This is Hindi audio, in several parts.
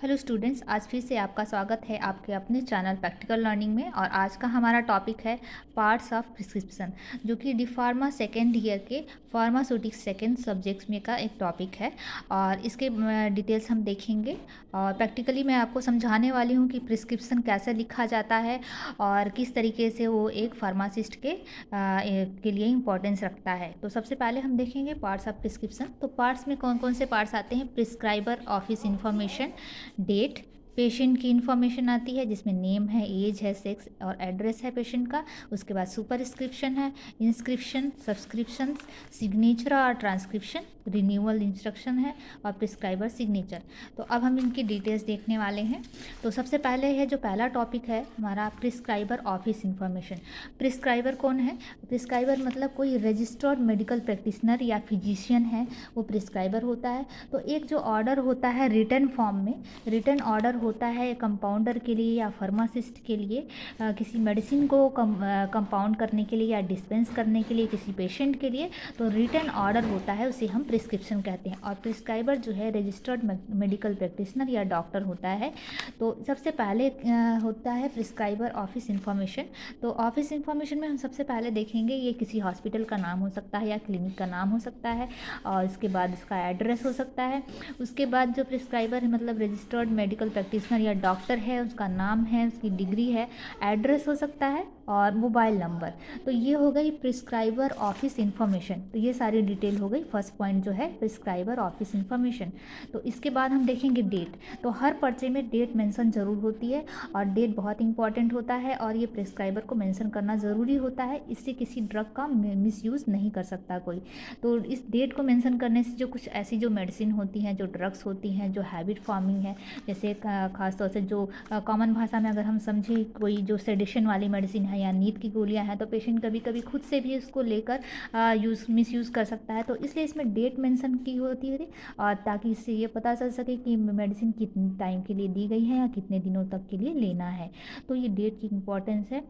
हेलो स्टूडेंट्स, आज फिर से आपका स्वागत है आपके अपने चैनल प्रैक्टिकल लर्निंग में। और आज का हमारा टॉपिक है पार्ट्स ऑफ प्रिस्क्रिप्शन, जो कि डी फार्मा सेकेंड ईयर के फार्मास्यूटिक्स सेकेंड सब्जेक्ट्स में का एक टॉपिक है। और इसके डिटेल्स हम देखेंगे और प्रैक्टिकली मैं आपको समझाने वाली हूँ कि प्रिस्क्रिप्शन कैसे लिखा जाता है और किस तरीके से वो एक फार्मासिस्ट के लिए इम्पोर्टेंस रखता है। तो सबसे पहले हम देखेंगे पार्ट्स ऑफ प्रिस्क्रिप्शन। तो पार्ट्स में कौन कौन से पार्ट्स आते हैं? Prescriber office information, date, patient की इन्फॉर्मेशन आती है जिसमें नेम है, एज है, सेक्स और एड्रेस है पेशेंट का। उसके बाद सुपरस्क्रिप्शन है, इंस्क्रिप्शन, सब्सक्रिप्शन, सिग्नेचर और ट्रांसक्रिप्शन, रिन्यूअल इंस्ट्रक्शन है और प्रिस्क्राइबर सिग्नेचर। तो अब हम इनकी डिटेल्स देखने वाले हैं। तो सबसे पहले है जो पहला टॉपिक है हमारा प्रिस्क्राइबर ऑफिस इंफॉर्मेशन। प्रिस्क्राइबर कौन है? प्रिस्क्राइबर मतलब कोई रजिस्टर्ड मेडिकल प्रैक्टिशनर या फिजिशियन है, वो प्रिस्क्राइबर होता है। तो एक जो ऑर्डर होता है रिटन फॉर्म में, रिटन ऑर्डर होता है कंपाउंडर के लिए या फार्मासिस्ट के लिए, किसी मेडिसिन को कंपाउंड करने के लिए या डिस्पेंस करने के लिए किसी पेशेंट के लिए, तो रिटन ऑर्डर होता है, उसे हम प्रिस्क्रिप्शन कहते हैं। और प्रिस्क्राइबर जो है रजिस्टर्ड मेडिकल प्रैक्टिशनर या डॉक्टर होता है। तो सबसे पहले होता है प्रिस्क्राइबर ऑफिस इंफॉर्मेशन। तो ऑफिस इंफॉर्मेशन में हम सबसे पहले देखेंगे ये किसी हॉस्पिटल का नाम हो सकता है या क्लिनिक का नाम हो सकता है, और इसके बाद इसका एड्रेस हो सकता है। उसके बाद जो प्रिस्क्राइबर है मतलब रजिस्टर्ड मेडिकल प्रैक्टिशनर या डॉक्टर है, उसका नाम है, उसकी डिग्री है, एड्रेस हो सकता है और मोबाइल नंबर। तो ये हो गई प्रिस्क्राइबर ऑफिस इंफॉर्मेशन। तो ये सारी डिटेल हो गई। फर्स्ट पॉइंट जो है प्रिस्क्राइबर ऑफिस इंफॉर्मेशन। तो इसके बाद हम देखेंगे डेट। तो हर पर्चे में डेट मेंशन ज़रूर होती है और डेट बहुत इंपॉर्टेंट होता है और ये प्रिस्क्राइबर को मेंशन करना ज़रूरी होता है। इससे किसी ड्रग का मिसयूज़ नहीं कर सकता कोई। तो इस डेट को मेंशन करने से जो कुछ ऐसी जो मेडिसिन होती हैं, जो ड्रग्स होती हैं, जो हैबिट फॉर्मिंग है, जैसे ख़ास तौर से जो कॉमन भाषा में अगर हम समझें, कोई जो सेडेशन वाली मेडिसिन है या नींद की गोलियां हैं, तो पेशेंट कभी कभी खुद से भी उसको लेकर मिसयूज़ कर सकता है। तो इसलिए इसमें डेट मेंशन की होती है और ताकि इससे ये पता चल सके कि मेडिसिन कितने टाइम के लिए दी गई है या कितने दिनों तक के लिए लेना है। तो ये डेट की इम्पोर्टेंस है।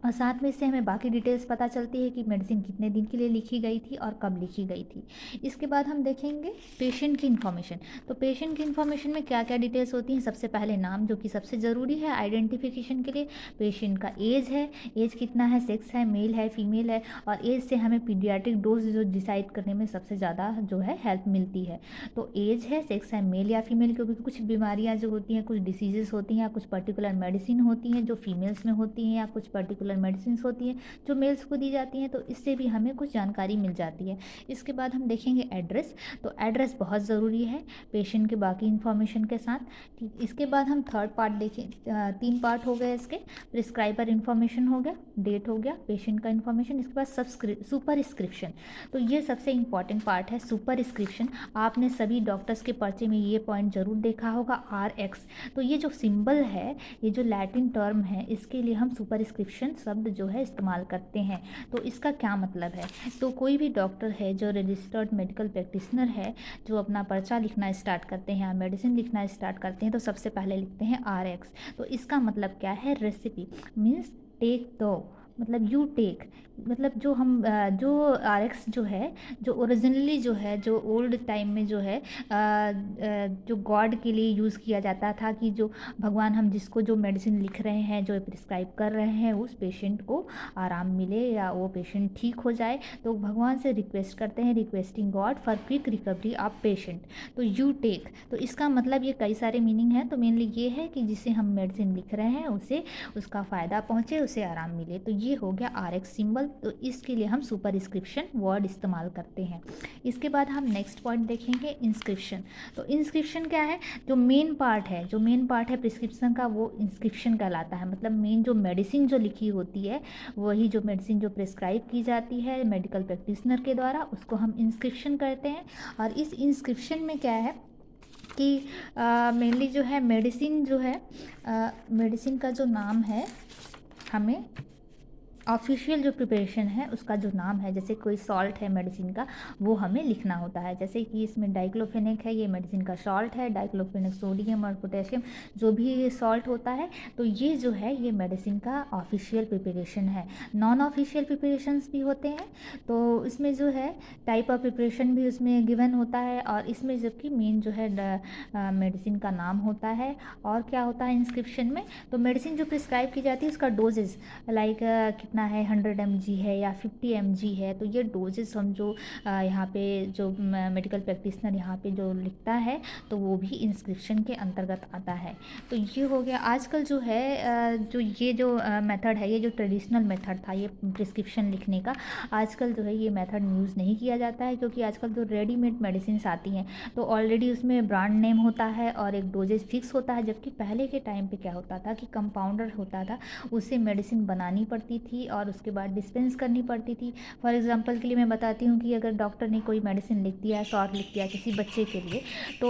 और साथ में इससे हमें बाकी डिटेल्स पता चलती है कि मेडिसिन कितने दिन के लिए लिखी गई थी और कब लिखी गई थी। इसके बाद हम देखेंगे पेशेंट की इन्फॉर्मेशन। तो पेशेंट की इन्फॉर्मेशन में क्या क्या डिटेल्स होती हैं? सबसे पहले नाम, जो कि सबसे ज़रूरी है आइडेंटिफिकेशन के लिए। पेशेंट का एज है, एज कितना है, सेक्स है, मेल है, फीमेल है, और एज से हमें पीडियाट्रिक डोज जो डिसाइड करने में सबसे ज़्यादा जो है हेल्प मिलती है। तो एज है, सेक्स है, मेल या फीमेल, क्योंकि कुछ बीमारियाँ जो होती हैं, कुछ डिसीजेस होती हैं या कुछ पर्टिकुलर मेडिसिन होती हैं जो फीमेल्स में होती हैं, या कुछ पर्टिकुलर मेडिसिन होती हैं जो मेल्स को दी जाती हैं। तो इससे भी हमें कुछ जानकारी मिल जाती है। इसके बाद हम देखेंगे एड्रेस। तो एड्रेस बहुत ज़रूरी है पेशेंट के बाकी इन्फॉर्मेशन के साथ। ठीक, इसके बाद हम थर्ड पार्ट देखें। 3 पार्ट हो गए इसके। प्रिस्क्राइबर इन्फॉर्मेशन हो गया, डेट हो गया, पेशेंट का इन्फॉर्मेशन। इसके बाद सुपरस्क्रिप्शन। तो ये सबसे इंपॉर्टेंट पार्ट है, सुपरस्क्रिप्शन। आपने सभी डॉक्टर्स के पर्चे में ये पॉइंट जरूर देखा होगा, RX। तो ये जो सिंबल है, ये जो लैटिन टर्म है, इसके लिए हम सुपरस्क्रिप्शन शब्द जो है इस्तेमाल करते हैं। तो इसका क्या मतलब है? तो कोई भी डॉक्टर है जो रजिस्टर्ड मेडिकल प्रैक्टिशनर है, जो अपना पर्चा लिखना स्टार्ट करते हैं या मेडिसिन लिखना स्टार्ट करते हैं, तो सबसे पहले लिखते हैं RX। तो इसका मतलब क्या है? रेसिपी मीन्स टेक दो, मतलब यू टेक, मतलब जो हम जो RX जो है, जो ओरिजिनली जो है, जो ओल्ड टाइम में जो है जो गॉड के लिए यूज़ किया जाता था, कि जो भगवान, हम जिसको जो मेडिसिन लिख रहे हैं, जो प्रिस्क्राइब कर रहे हैं, उस पेशेंट को आराम मिले या वो पेशेंट ठीक हो जाए, तो भगवान से रिक्वेस्ट करते हैं, requesting God for quick recovery of patient. तो यू टेक, तो इसका मतलब ये कई सारे मीनिंग है। तो मेनली ये है कि जिसे हम मेडिसिन लिख रहे हैं उसे उसका फ़ायदा पहुँचे, उसे आराम मिले। तो ये हो गया RX सिंबल। तो इसके लिए हम सुपरस्क्रिप्शन वर्ड इस्तेमाल करते हैं। इसके बाद हम नेक्स्ट पॉइंट देखेंगे, इंस्क्रिप्शन। तो इंस्क्रिप्शन क्या है? जो मेन पार्ट है, जो मेन पार्ट है प्रिस्क्रिप्शन का, वो इंस्क्रिप्शन कहलाता है। मतलब मेन जो मेडिसिन जो लिखी होती है, वही जो मेडिसिन जो प्रिस्क्राइब की जाती है मेडिकल प्रैक्टिशनर के द्वारा, उसको हम इंस्क्रिप्शन करते हैं। और इस इंस्क्रिप्शन में क्या है कि मेनली जो है मेडिसिन जो है, मेडिसिन का जो नाम है, हमें ऑफिशियल जो प्रिपरेशन है उसका जो नाम है, जैसे कोई सॉल्ट है मेडिसिन का, वो हमें लिखना होता है। जैसे कि इसमें डाइक्लोफेनेक है, ये मेडिसिन का सॉल्ट है, डाइक्लोफेनेक सोडियम और पोटेशियम जो भी सॉल्ट होता है, तो ये जो है ये मेडिसिन का ऑफिशियल प्रिपरेशन है। नॉन ऑफिशियल प्रिपरेशंस भी होते हैं, तो इसमें जो है टाइप ऑफ प्रिपरेशन भी उसमें गिवन होता है, और इसमें जबकि मेन जो है मेडिसिन का नाम होता है। और क्या होता है इंस्क्रिप्शन में, तो मेडिसिन जो प्रिस्क्राइब की जाती है उसका डोजेस लाइक कितना है, 100 mg है या 50 mg है, तो ये डोजेस हम जो यहाँ पे जो मेडिकल प्रैक्टिशनर यहाँ पे जो लिखता है, तो वो भी इंस्क्रिप्शन के अंतर्गत आता है। तो ये हो गया। आजकल जो है जो ये जो मेथड है, ये जो ट्रेडिशनल मेथड था ये प्रिस्क्रिप्शन लिखने का, आजकल जो है ये मेथड यूज़ नहीं किया जाता है, क्योंकि आजकल जो रेडीमेड मेडिसिन आती हैं तो ऑलरेडी उसमें ब्रांड नेम होता है और एक डोजेज फिक्स होता है। जबकि पहले के टाइम पे क्या होता था कि कंपाउंडर होता था, उससे मेडिसिन बनानी पड़ती थी और उसके बाद डिस्पेंस करनी पड़ती थी। फॉर एग्जांपल के लिए मैं बताती हूँ कि अगर डॉक्टर ने कोई मेडिसिन लिख दिया, शॉट लिख दिया किसी बच्चे के लिए, तो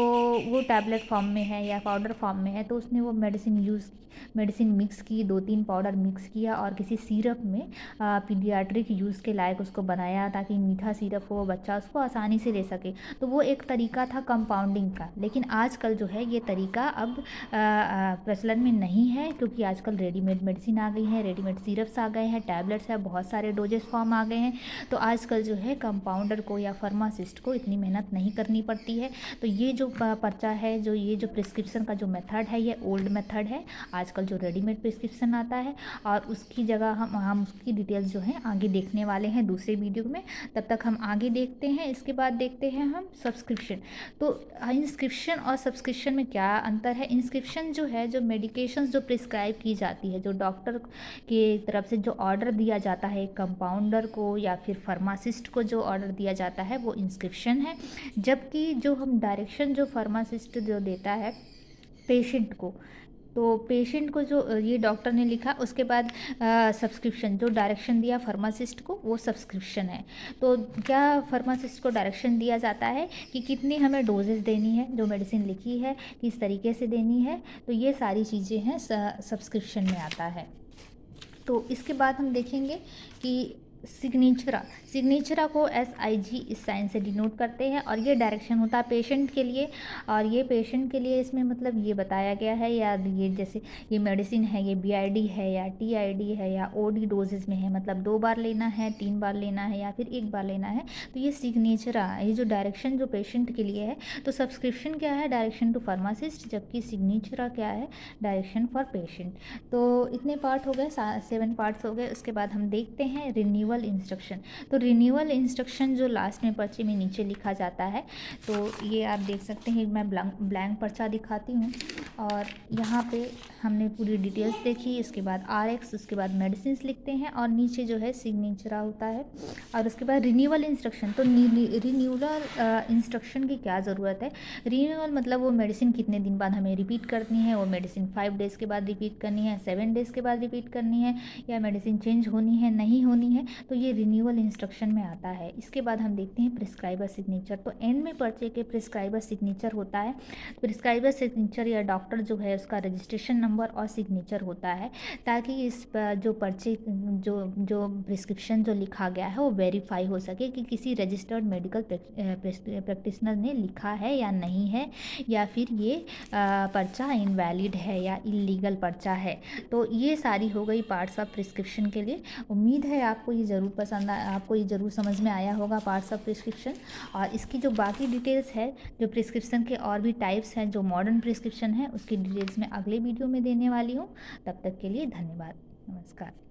वो टैबलेट फॉर्म में है या पाउडर फॉर्म में है, तो उसने वो मेडिसिन मिक्स की, 2-3 पाउडर मिक्स किया और किसी सिरप में पीडियाट्रिक यूज़ के लायक उसको बनाया, ताकि मीठा सिरप हो, बच्चा उसको आसानी से ले सके। तो वो एक तरीका था कंपाउंडिंग का। लेकिन आजकल जो है ये तरीका अब प्रचलन में नहीं है, क्योंकि आजकल रेडीमेड मेडिसिन आ गई है, रेडीमेड सिरप्स आ गए हैं, टैबलेट्स है, बहुत सारे डोजेस फॉर्म आ गए हैं। तो आजकल जो है कंपाउंडर को या फार्मासिस्ट को इतनी मेहनत नहीं करनी पड़ती है। तो ये जो पर्चा है, जो ये जो प्रिस्क्रिप्शन का जो मेथड है, ये ओल्ड मेथड है। आजकल जो रेडीमेड प्रिस्क्रिप्शन आता है, और उसकी जगह हम उसकी डिटेल्स जो है आगे देखने वाले हैं दूसरे वीडियो में। तब तक हम आगे देखते हैं। इसके बाद देखते हैं हम सब्सक्रिप्शन। तो इंस्क्रिप्शन और सब्सक्रिप्शन में क्या अंतर है। इंस्क्रिप्शन जो है, जो मेडिकेशंस जो प्रिस्क्राइब की जाती है, जो डॉक्टर की तरफ से जो ऑर्डर दिया जाता है कंपाउंडर को या फिर फार्मासिस्ट को जो ऑर्डर दिया जाता है, वो इंस्क्रिप्शन है। जबकि जो हम डायरेक्शन जो फार्मासिस्ट जो देता है पेशेंट को, तो पेशेंट को जो ये डॉक्टर ने लिखा, उसके बाद सब्सक्रिप्शन जो डायरेक्शन दिया फार्मासिस्ट को, वो सब्सक्रिप्शन है। तो क्या फार्मासिस्ट को डायरेक्शन दिया जाता है कि कितनी हमें डोजेस देनी है, जो मेडिसिन लिखी है किस तरीके से देनी है, तो ये सारी चीज़ें हैं सब्सक्रिप्शन में आता है। तो इसके बाद हम देखेंगे कि सिग्नेचरा को SIG इस साइन से डिनोट करते हैं, और ये डायरेक्शन होता है पेशेंट के लिए। और ये पेशेंट के लिए इसमें मतलब ये बताया गया है, या ये जैसे ये मेडिसिन है, ये BID है या TID है या OD डोजेज में है, मतलब 2 बार लेना है, 3 बार लेना है या फिर 1 बार लेना है। तो ये सिग्नेचरा, ये जो डायरेक्शन जो पेशेंट के लिए है। तो सब्सक्रिप्शन क्या है, डायरेक्शन टू फार्मासिस्ट, जबकि सिग्नेचरा क्या है, डायरेक्शन फॉर पेशेंट। तो इतने पार्ट हो गए, 7 पार्ट्स हो गए। उसके बाद हम देखते हैं रिन्यूअल इंस्ट्रक्शन। तो रिन्यूअल इंस्ट्रक्शन जो लास्ट में पर्चे में नीचे लिखा जाता है, तो ये आप देख सकते हैं। मैं ब्लैंक पर्चा दिखाती हूँ, और यहाँ पे हमने पूरी डिटेल्स देखी। उसके बाद RX, उसके बाद मेडिसिन्स लिखते हैं, और नीचे जो है सिग्नेचरा होता है, और उसके बाद रिन्यूअल इंस्ट्रक्शन। तो रिन्यूअल इंस्ट्रक्शन की क्या ज़रूरत है। रिन्यूअल मतलब वो मेडिसिन कितने दिन बाद हमें रिपीट करनी है, वो मेडिसिन 5 डेज़ के बाद रिपीट करनी है, 7 डेज़ के बाद रिपीट करनी है, या मेडिसिन चेंज होनी है नहीं होनी है, तो ये रिन्यूअल इंस्ट्रक्शन में आता है। इसके बाद हम देखते हैं प्रिस्क्राइबर सिग्नेचर। तो एंड में पर्चे के प्रिस्क्राइबर सिग्नेचर होता है। प्रिस्क्राइबर सिग्नेचर या डॉक्टर जो है उसका रजिस्ट्रेशन नंबर और सिग्नेचर होता है, ताकि इस जो पर्चे जो प्रिस्क्रिप्शन जो लिखा गया है वो वेरीफाई हो सके कि किसी रजिस्टर्ड मेडिकल प्रैक्टिशनर ने लिखा है या नहीं है, या फिर ये पर्चा इनवैलिड है या इलीगल पर्चा है। तो ये सारी हो गई पार्ट्स ऑफ प्रिस्क्रिप्शन के लिए। उम्मीद है आपको ये ज़रूर पसंद आया, आपको ये ज़रूर समझ में आया होगा पार्ट्स ऑफ प्रिस्क्रिप्शन। और इसकी जो बाकी डिटेल्स है, जो प्रिस्क्रिप्शन के और भी टाइप्स हैं, जो मॉडर्न प्रिस्क्रिप्शन है, उसकी डिटेल्स मैं अगले वीडियो में देने वाली हूँ। तब तक के लिए धन्यवाद, नमस्कार।